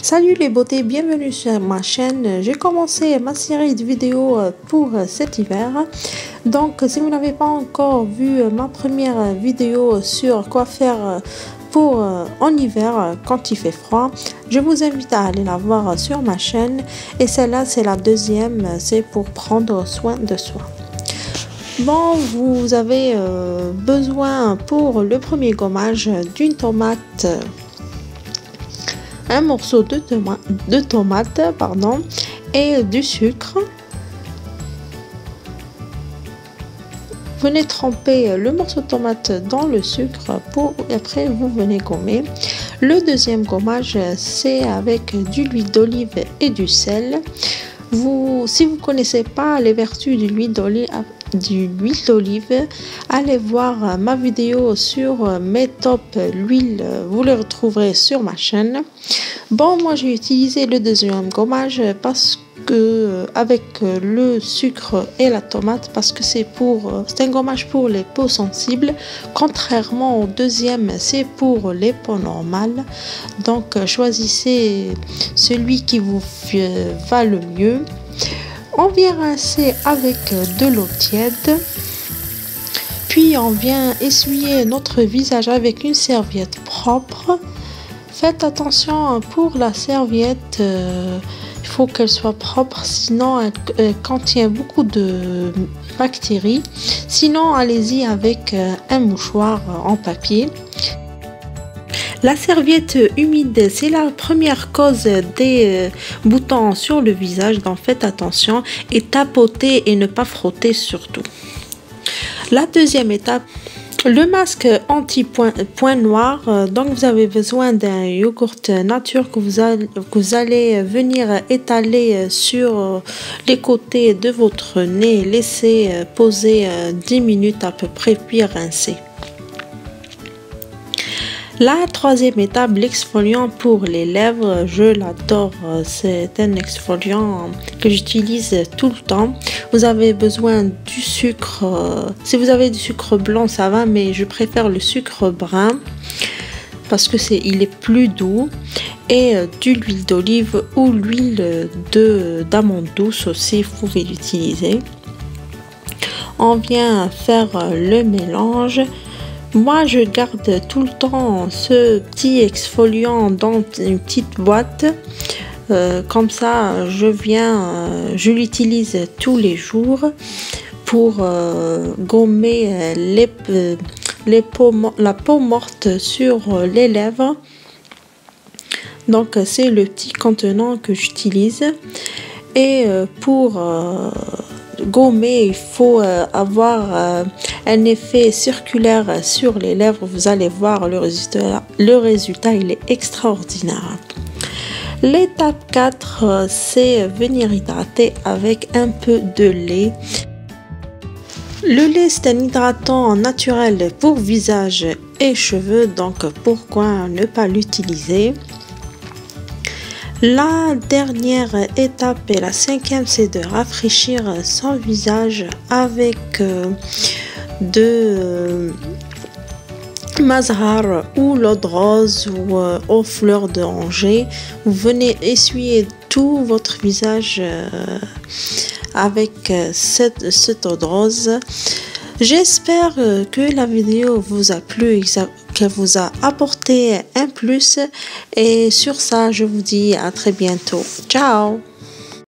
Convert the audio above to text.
Salut les beautés, bienvenue sur ma chaîne. J'ai commencé ma série de vidéos pour cet hiver. Donc si vous n'avez pas encore vu ma première vidéo sur quoi faire pour en hiver quand il fait froid, je vous invite à aller la voir sur ma chaîne. Et celle-là c'est la deuxième, c'est pour prendre soin de soi. Bon, vous avez besoin pour le premier gommage d'une tomate, un morceau de tomate et du sucre. Venez tremper le morceau de tomate dans le sucre et après vous venez gommer. Le deuxième gommage c'est avec de l'huile d'olive et du sel. Si vous connaissez pas les vertus de l'huile d'olive, allez voir ma vidéo sur mes top l'huile, vous le retrouverez sur ma chaîne. Bon, moi j'ai utilisé le deuxième gommage parce que avec le sucre et la tomate, parce que c'est un gommage pour les peaux sensibles, contrairement au deuxième c'est pour les peaux normales. Donc choisissez celui qui vous va le mieux. On vient rincer avec de l'eau tiède, puis on vient essuyer notre visage avec une serviette propre. Faites attention pour la serviette, il faut qu'elle soit propre, sinon elle contient beaucoup de bactéries. Sinon allez-y avec un mouchoir en papier. La serviette humide, c'est la première cause des boutons sur le visage, donc faites attention et tapotez et ne pas frotter surtout. La deuxième étape, le masque anti-point noir. Donc vous avez besoin d'un yogourt nature que vous allez venir étaler sur les côtés de votre nez, laisser poser 10 minutes à peu près puis rincer. La troisième étape, l'exfoliant pour les lèvres, je l'adore, c'est un exfoliant que j'utilise tout le temps. Vous avez besoin du sucre, si vous avez du sucre blanc ça va, mais je préfère le sucre brun parce que il est plus doux, et de l'huile d'olive ou l'huile d'amande douce aussi, vous pouvez l'utiliser. On vient faire le mélange. Moi je garde tout le temps ce petit exfoliant dans une petite boîte, comme ça je l'utilise tous les jours pour gommer la peau morte sur les lèvres. Donc c'est le petit contenant que j'utilise, et pour gommer il faut avoir un effet circulaire sur les lèvres. Vous allez voir le résultat il est extraordinaire. L'étape 4 c'est venir hydrater avec un peu de lait. Le lait c'est un hydratant naturel pour visage et cheveux, donc pourquoi ne pas l'utiliser. La dernière étape et la cinquième c'est de rafraîchir son visage avec de mazhar ou l'eau de rose ou aux fleurs d'oranger. Vous venez essuyer tout votre visage avec cette eau de rose. J'espère que la vidéo vous a plu, qu'elle vous a apporté un plus, et sur ça je vous dis à très bientôt. Ciao.